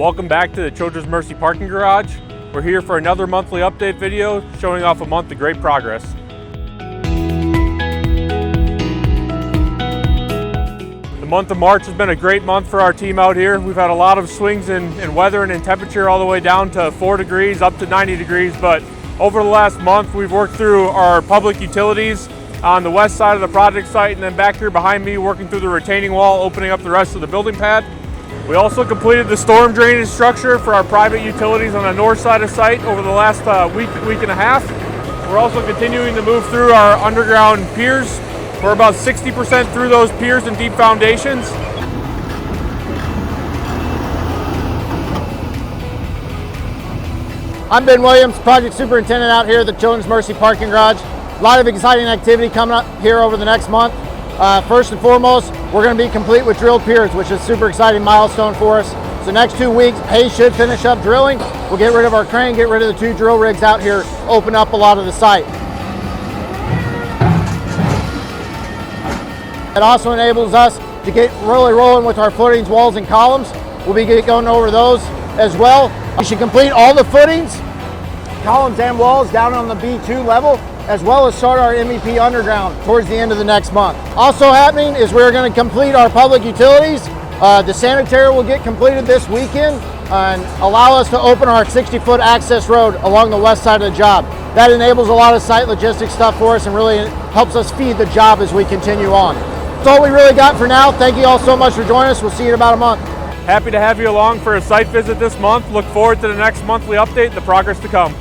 Welcome back to the Children's Mercy Parking Garage. We're here for another monthly update video showing off a month of great progress. The month of March has been a great month for our team out here. We've had a lot of swings in weather and in temperature, all the way down to 4 degrees up to 90 degrees. But over the last month, we've worked through our public utilities on the west side of the project site, and then back here behind me, working through the retaining wall, opening up the rest of the building pad. We also completed the storm drainage structure for our private utilities on the north side of site over the last week and a half. We're also continuing to move through our underground piers. We're about 60% through those piers and deep foundations. I'm Ben Williams, project superintendent out here at the Children's Mercy Parking Garage. A lot of exciting activity coming up here over the next month. First and foremost, we're going to be complete with drilled piers, which is a super exciting milestone for us. So next 2 weeks, Hayes should finish up drilling. We'll get rid of our crane, get rid of the 2 drill rigs out here, open up a lot of the site. It also enables us to get really rolling with our footings, walls, and columns. We'll be going over those as well. We should complete all the footings, columns, and walls down on the B2 level, as well as start our MEP underground towards the end of the next month. Also happening is we're going to complete our public utilities. The sanitary will get completed this weekend and allow us to open our 60-foot access road along the west side of the job. That enables a lot of site logistics stuff for us and really helps us feed the job as we continue on. That's all we really got for now. Thank you all so much for joining us. We'll see you in about a month. Happy to have you along for a site visit this month. Look forward to the next monthly update and the progress to come.